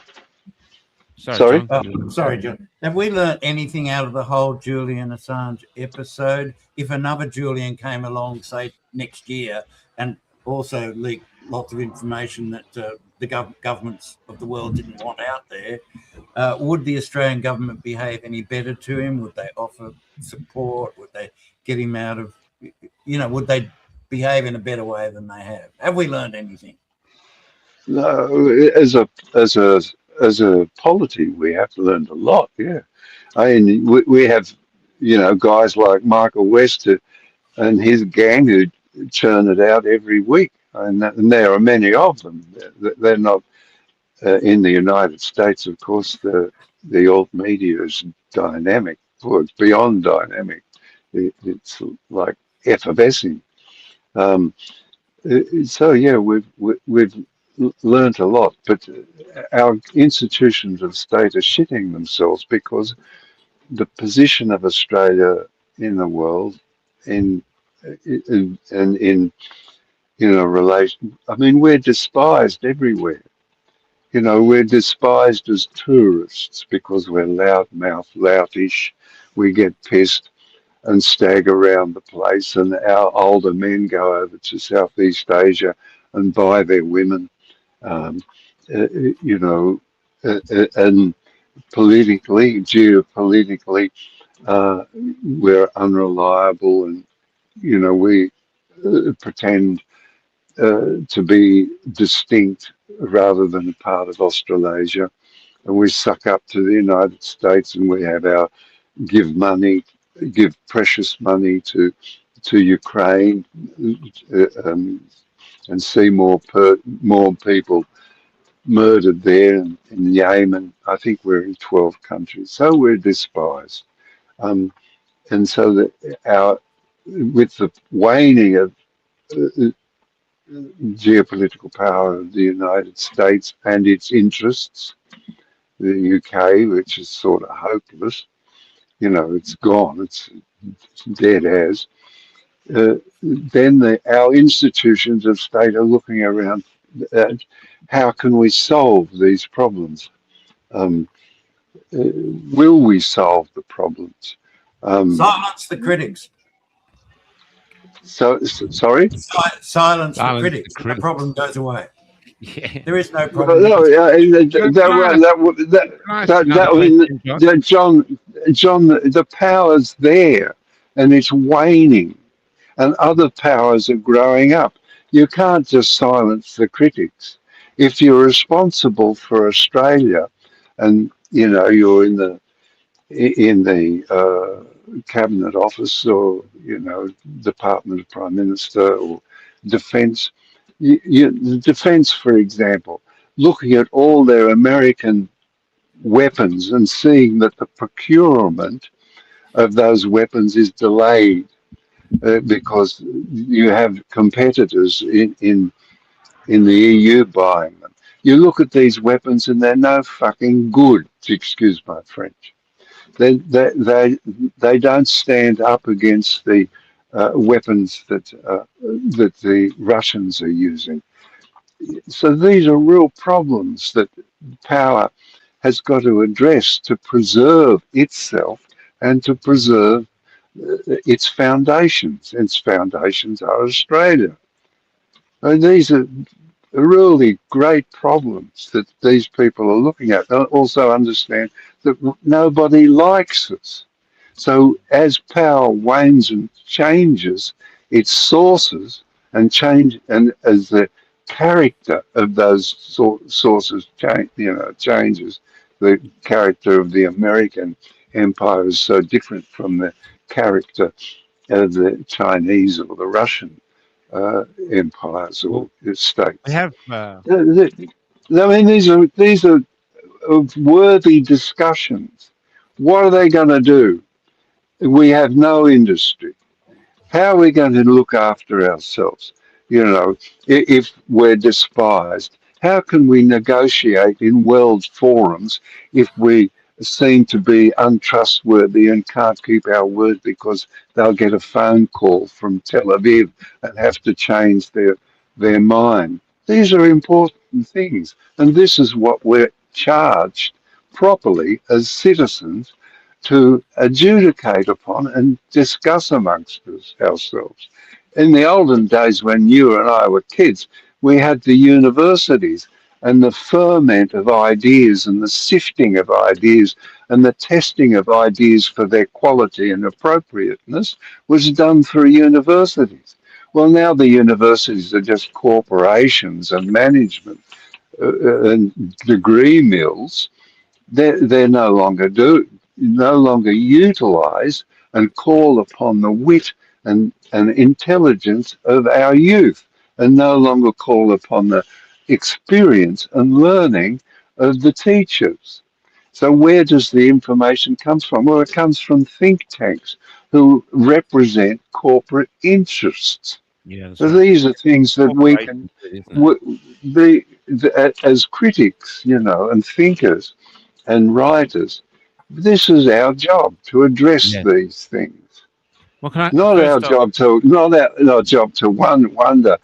Sorry,
Sorry.
John.
Oh, sorry, John. Have we learnt anything out of the whole Julian Assange episode? If another Julian came along, say next year, and also leaked lots of information that the governments of the world didn't want out there, would the Australian government behave any better to him? Would they offer support? Would they get him out of? Would they behave in a better way than they have? Have we learned anything?
No, as a polity, we have learned a lot. Yeah, I mean, we have, guys like Michael West and his gang who churn it out every week, and there are many of them. They're not in the United States, of course. The alt media is dynamic. Well, it's beyond dynamic. It's like effervescing. Um, so yeah, we've learnt a lot, but our institutions of state are shitting themselves because the position of Australia in the world, in a relation. I mean, we're despised everywhere. We're despised as tourists because we're loudmouth, loutish. We get pissed and stag around the place, and our older men go over to Southeast Asia and buy their women. Um, you know, and politically, geopolitically, we're unreliable, and we pretend to be distinct rather than a part of Australasia, and we suck up to the United States, and we have our give precious money to Ukraine, and see more people murdered there in Yemen. I think we're in 12 countries, so we're despised. And so that with the waning of geopolitical power of the United States and its interests, the UK, which is sort of hopeless, it's gone, it's dead as. Then our institutions of state are looking around at how can we solve these problems? Will we solve the problems?
Silence the critics.
Sorry?
Silence the critics. The problem goes away.
Yeah.
There is no
Well,
problem.
no, John, the power's there, and it's waning, and other powers are growing up. You can't just silence the critics. If you're responsible for Australia, and you're in the cabinet office, or Department of Prime Minister, or defence. The defence, for example, looking at all their American weapons and seeing that the procurement of those weapons is delayed because you have competitors in the EU buying them. You look at these weapons and they're no fucking good, excuse my French. They don't stand up against the weapons that the Russians are using. So these are real problems that power has got to address to preserve itself and to preserve its foundations. Its foundations are Australia. And these are really great problems that these people are looking at. They also understand that nobody likes us. So as power wanes and changes its sources and change, and as the character of those sources change, changes, the character of the American empire is so different from the character of the Chinese or the Russian empires or
Well, we
states.
have
I mean, these are worthy discussions. What are they going to do? We have no industry. How are we going to look after ourselves? If we're despised, how can we negotiate in world forums if we seem to be untrustworthy and can't keep our word because they'll get a phone call from Tel Aviv and have to change their mind? These are important things, and this is what we're charged properly as citizens to adjudicate upon and discuss amongst ourselves. In the olden days, when you and I were kids, we had the universities and the ferment of ideas and the sifting of ideas and the testing of ideas for their quality and appropriateness was done through universities. Well, now the universities are just corporations and management and degree mills. They're no longer utilize and call upon the wit and intelligence of our youth, and no longer call upon the experience and learning of the teachers. So where does the information come from? Well, it comes from think tanks who represent corporate interests.
yeah, that's
So
right.
these are things that we can,
Corporations, isn't it?
as critics, and thinkers and writers, this is our job to address
Yeah.
these things.
Well, can I
Not our
first off?
job to wonder,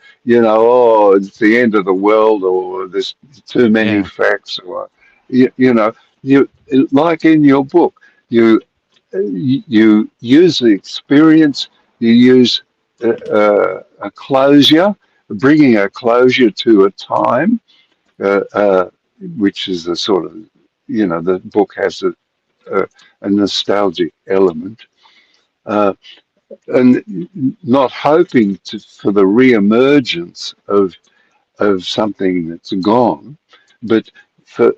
oh, it's the end of the world or there's too many
Yeah,
facts or you know, you like in your book, you use the experience, you use a closure, bringing a closure to a time, uh, uh, which is the sort of, the book has a nostalgic element, uh, and not hoping for the re-emergence of something that's gone, but for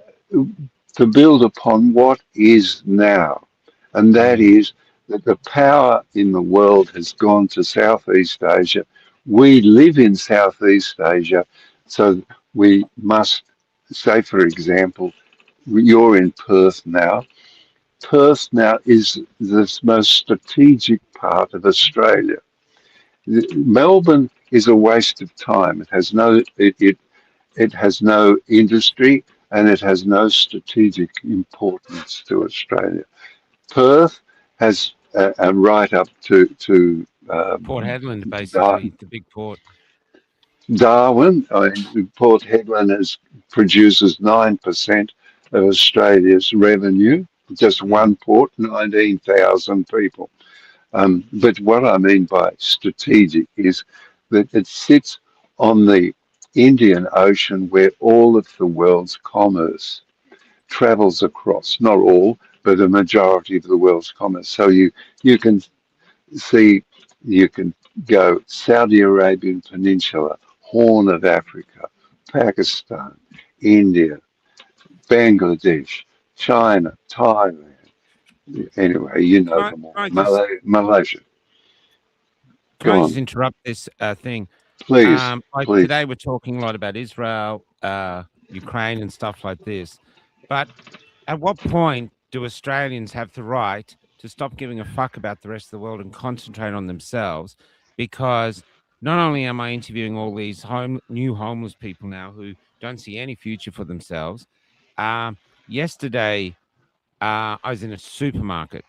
to build upon what is now, and that
yeah,
is that the power in the world has gone to Southeast Asia. We live in Southeast Asia, so we must say, for example, you're in Perth now. Perth now is the most strategic part of Australia. Melbourne is a waste of time. It has no industry and it has no strategic importance to Australia. Perth has right up
Port Hedland,
to Dar-
basically, the big port.
Darwin. Port Hedland produces 9% of Australia's revenue. Just
Yeah,
one port, 19,000 people. But what I mean by strategic is that it sits on the Indian Ocean where all of the world's commerce travels across. Not all, but a majority of the world's commerce. So you can see, you can go Saudi Arabian Peninsula, Horn of Africa, Pakistan, India, Bangladesh, China, Thailand. Anyway, you know them
can
all.
I just
Malaysia.
can
Go
I just
on,
interrupt this thing?
please,
Like
please.
today, we're talking a lot about Israel, Ukraine, and stuff like this. But at what point do Australians have the right to stop giving a fuck about the rest of the world and concentrate on themselves? Because not only am I interviewing all these new homeless people now who don't see any future for themselves. Yesterday, I was in a supermarket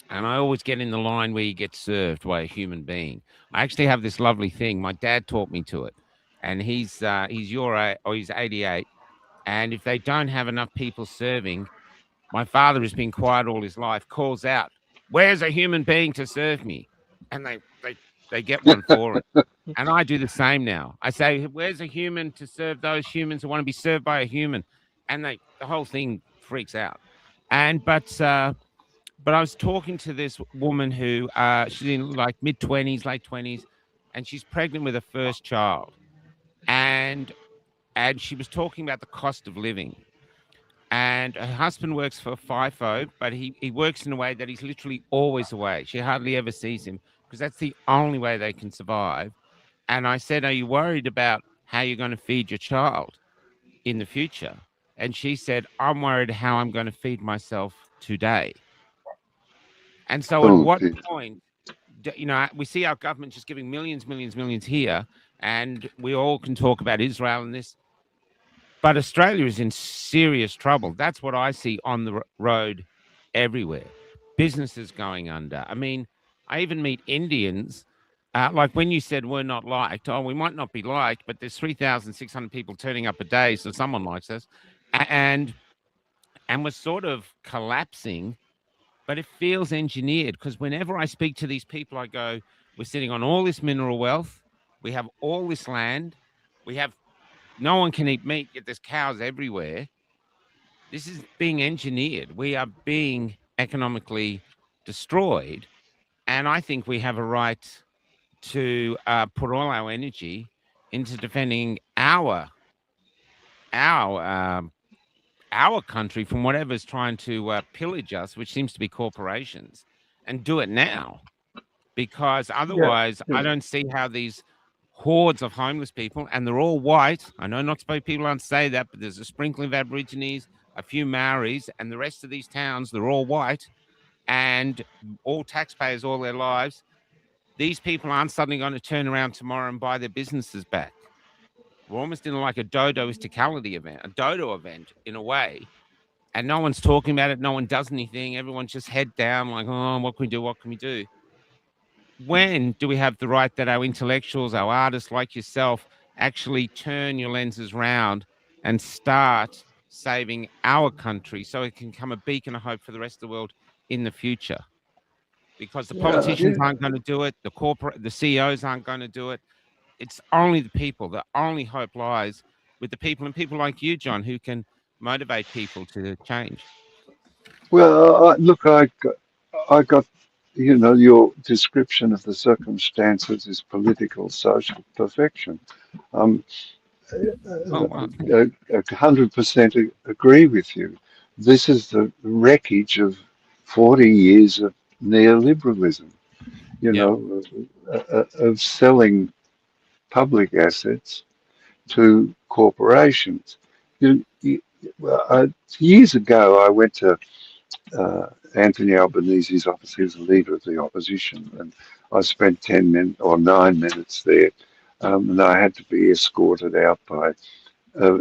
and I always get in the line where you get served by a human being. I actually have this lovely thing. My dad taught me to it, and he's your age, or he's 88. And if they don't have enough people serving, my father has been quiet all his life. Calls out, "Where's a human being to serve me?" And they get one for it. And I do the same now. I say, where's a human to serve those humans who want to be served by a human? And the whole thing freaks out. And but I was talking to this woman who she's in like mid-20s, late 20s, and she's pregnant with her first child. And she was talking about the cost of living. And her husband works for FIFO, but he works in a way that he's literally always away. She hardly ever sees him because that's the only way they can survive. And I said, are you worried about how you're going to feed your child in the future? And she said, I'm worried how I'm going to feed myself today. And so at what point, we see our government just giving millions here, and we all can talk about Israel and this, but Australia is in serious trouble. That's what I see on the road everywhere. Businesses going under. I mean, I even meet Indians. Like when you said we're not liked, we might not be liked, but there's 3,600 people turning up a day, so someone likes us. And we're sort of collapsing, but it feels engineered because whenever I speak to these people, I go, we're sitting on all this mineral wealth. We have all this land. No one can eat meat, yet there's cows everywhere. This is being engineered. We are being economically destroyed. And I think we have a right to put all our energy into defending our country from whatever's trying to pillage us, which seems to be corporations, and do it now. Because otherwise, I don't see how these hordes of homeless people, and they're all white. I know not supposed people aren't say that, but there's a sprinkling of Aborigines, a few Maoris, and the rest of these towns, they're all white and all taxpayers all their lives. These people aren't suddenly going to turn around tomorrow and buy their businesses back. We're almost in like a dodoisticality event, a dodo event in a way. And no one's talking about it. No one does anything. Everyone's just head down like, oh, what can we do? What can we do? When do we have the right that our intellectuals, our artists like yourself, actually turn your lenses round and start saving our country so it can become a beacon of hope for the rest of the world in the future? Because the politicians aren't going to do it. The CEOs aren't going to do it. It's only the people. The only hope lies with the people, and people like you, John, who can motivate people to change.
Well, look, I got, your description of the circumstances is political social perfection. 100% agree with you. This is the wreckage of 40 years of neoliberalism, of selling public assets to corporations. Years ago, I went to Anthony Albanese's office. He was the leader of the opposition, and I spent 10 minutes or 9 minutes there, and I had to be escorted out of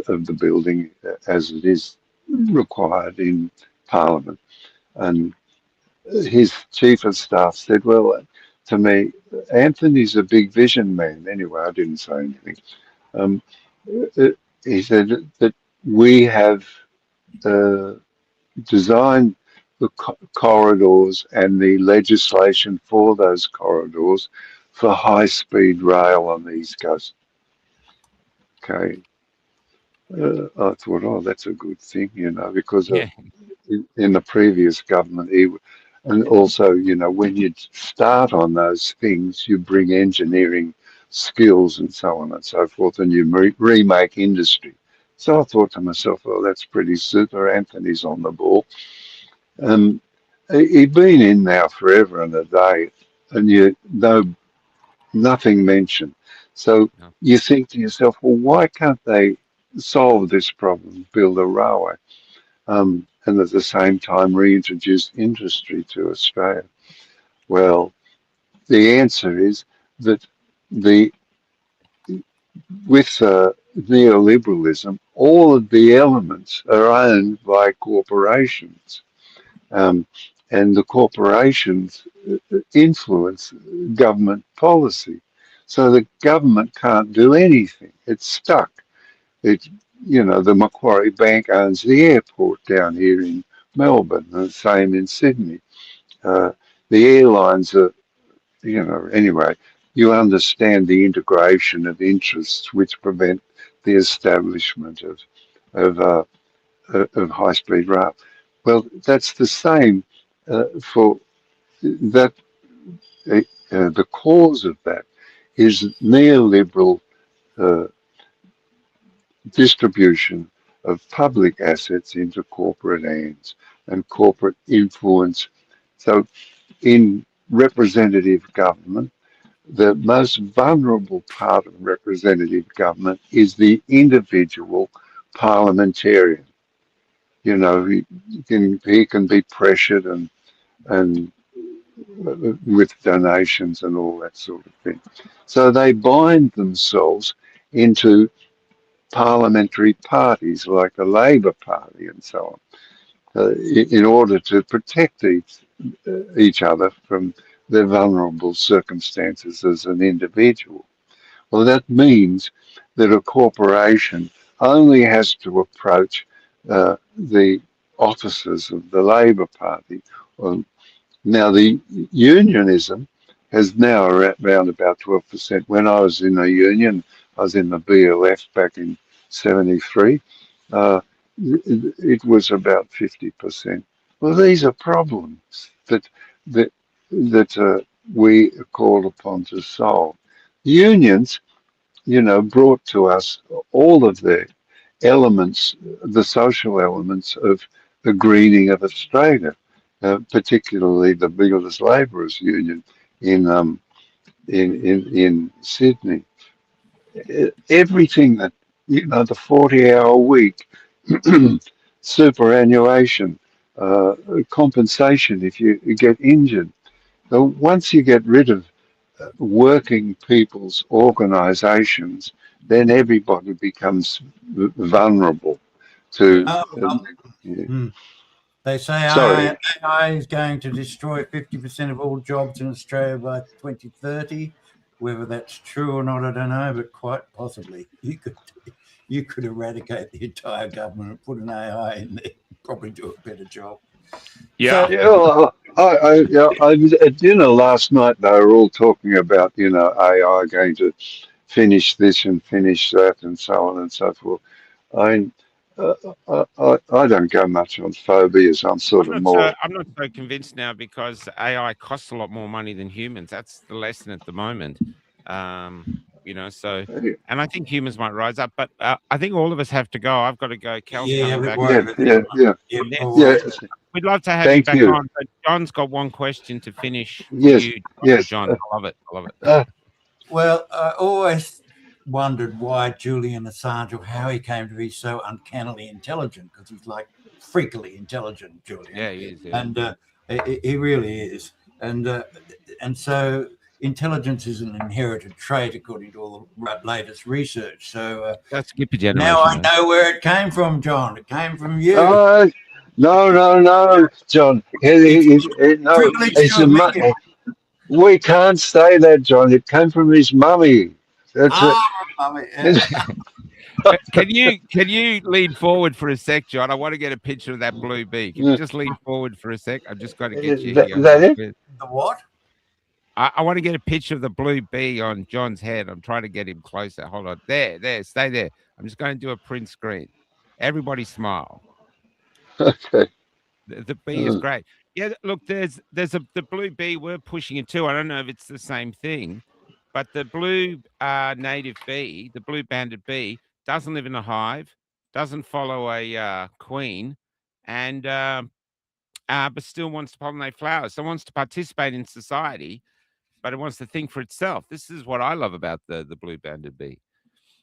the building as it is required in Parliament. And his chief of staff said, well, to me, Anthony's a big vision man. Anyway, I didn't say anything. He said that we have designed the corridors and the legislation for those corridors for high-speed rail on the East Coast. Okay. I thought, oh, that's a good thing, because in the previous government, and also, when you start on those things, you bring engineering skills and so on and so forth, and you remake industry. So I thought to myself, well, that's pretty super. Anthony's on the ball. He'd been in now forever and a day, and nothing mentioned. So you think to yourself, well, why can't they solve this problem, build a railway, and at the same time reintroduce industry to Australia? Well, the answer is that with neoliberalism, all of the elements are owned by corporations, and the corporations influence government policy. So the government can't do anything. It's stuck. The Macquarie Bank owns the airport down here in Melbourne, and the same in Sydney. The airlines are, anyway, you understand the integration of interests which prevent the establishment of high-speed rail. Well, that's the same for that. The cause of that is neoliberal distribution of public assets into corporate hands and corporate influence. So, in representative government, the most vulnerable part of representative government is the individual parliamentarian. You know, he can be pressured and with donations and all that sort of thing. So they bind themselves into parliamentary parties like the Labor Party and so on, in order to protect each other from their vulnerable circumstances as an individual. Well, that means that a corporation only has to approach the offices of the Labor Party. Now, the unionism has now around about 12%. When I was in a union, I was in the BLF back in 73, it was about 50%. Well, these are problems that we are called upon to solve. Unions, you know, brought to us all of the elements, the social elements of the greening of Australia, particularly the Builders Labourers Union in Sydney. Everything that, you know, the 40-hour week, superannuation, compensation if you get injured. So once you get rid of working people's organisations, then everybody becomes vulnerable to.
They say
Sorry.
AI is going to destroy 50% of all jobs in Australia by 2030. Whether that's true or not, I don't know, but quite possibly you could eradicate the entire government and put an AI in there, probably do a better job.
Yeah.
Well, I was at dinner last night. They were all talking about, you know, AI going to finish this and finish that and so on and so forth. I I don't go much on phobias. I'm sort of more.
I'm not so convinced now because AI costs a lot more money than humans. That's the lesson at the moment. You know, so, and I think humans might rise up, but I think all of us have to go. I've got to go. Cal's coming back.
Yeah.
We'd love to have you
Thank
back
you.
on, but John's got one question to finish for
Yes,
you,
yes.
John. I love it. I love it.
Well, I always wondered why Julian Assange, or how he came to be so uncannily intelligent, because he's like freakily intelligent, Julian.
Yeah, he is. Yeah.
And he really is. And so intelligence is an inherited trait according to all the latest research. So
That's skipper generation.
now I know where it came from, John. It came from you.
No, John. We can't say that, John. It came from his mummy.
Can you lean forward for a sec, John? I want to get a picture of that blue bee. Can you just lean forward for a sec? I've just got to get you here.
The what?
I want to get a picture of the blue bee on John's head. I'm trying to get him closer. Hold on. There. Stay there. I'm just going to do a print screen. Everybody smile.
Okay.
The bee is great. Yeah, look, there's the blue bee. We're pushing it too. I don't know if it's the same thing, but the blue native bee, the blue banded bee, doesn't live in a hive, doesn't follow a queen, and but still wants to pollinate flowers. So wants to participate in society, but it wants to think for itself. This is what I love about the blue banded bee.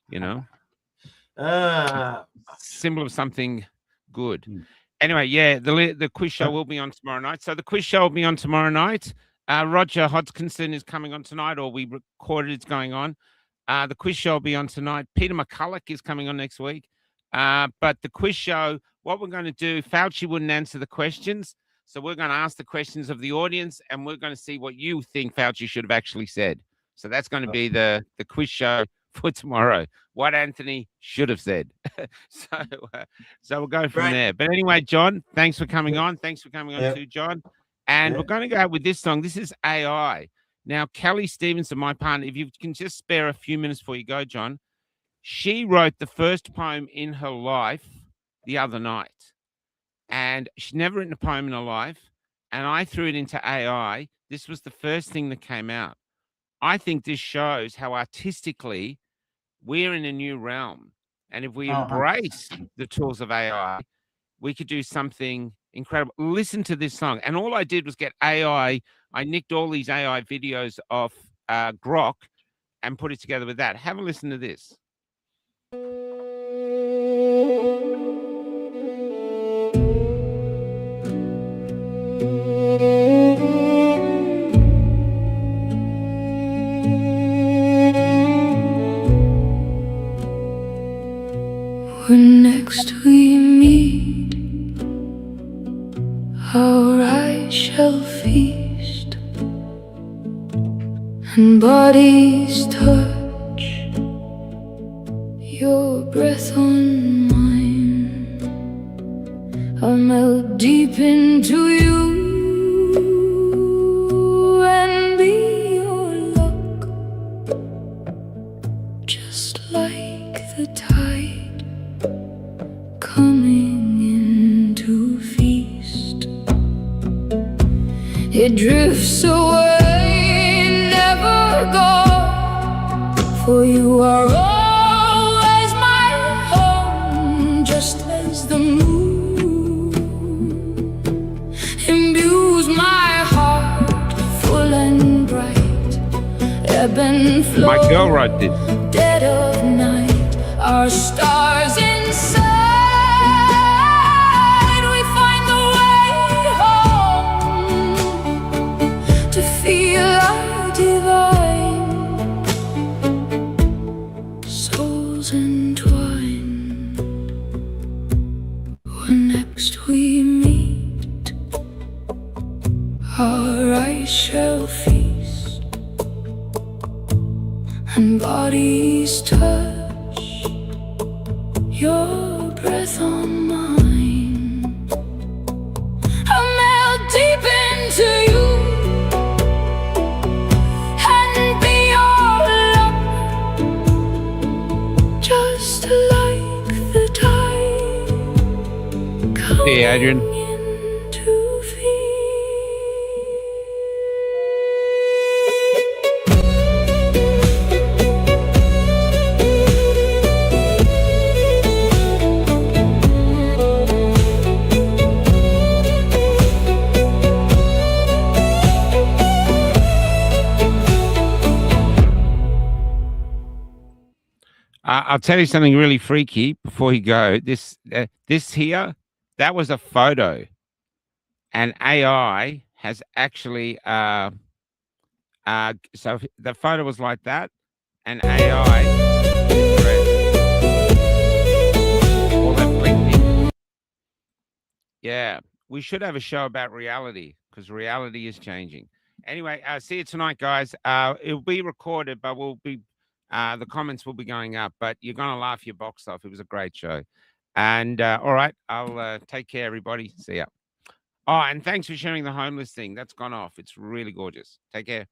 You know, symbol of something good. Anyway, yeah, the quiz show will be on tomorrow night. So the quiz show will be on tomorrow night. Roger Hodgkinson is coming on tonight, or we recorded it's going on. The quiz show will be on tonight. Peter McCulloch is coming on next week. But the quiz show, what we're going to do, Fauci wouldn't answer the questions. So we're going to ask the questions of the audience, and we're going to see what you think Fauci should have actually said. So that's going to be the quiz show for tomorrow. What Anthony should have said. So we'll go from there. But anyway, John, thanks for coming on. Thanks for coming on too, John. And we're going to go out with this song. This is AI. Now, Kelly Stevenson, my partner, if you can just spare a few minutes before you go, John, she wrote the first poem in her life the other night. And she's never written a poem in her life. And I threw it into AI. This was the first thing that came out. I think this shows how artistically we're in a new realm. And if we embrace the tools of AI, we could do something incredible. Listen to this song. And all I did was get AI. I nicked all these AI videos off Grok and put it together with that. Have a listen to this.
When next we meet, our eyes shall feast, and bodies touch, your breath on mine. I'll melt deep into you and be your luck, just like the tide coming in to feast. It drifts away, never gone, for you are always my home, just as the moon imbues my heart full and bright. Ebb and flow,
My girl wrote this.
dead of night, our stars inside. We find the way home to feel our divine souls entwined. When next we meet, our eyes shall feast, and bodies touch, your breath on mine. I'll melt deep into you and be your love, just like the tide coming
Hey, Adrian.
into feet.
I'll tell you something really freaky before you go. This here, that was a photo, and AI has actually so the photo was like that, and AI all that blinking. Yeah, we should have a show about reality because reality is changing. Anyway, see you tonight, guys. It'll be recorded, but we'll be the comments will be going up. But you're gonna laugh your box off. It was a great show. And all right, I'll take care, everybody. See ya. Oh, and thanks for sharing the homeless thing. That's gone off. It's really gorgeous. Take care.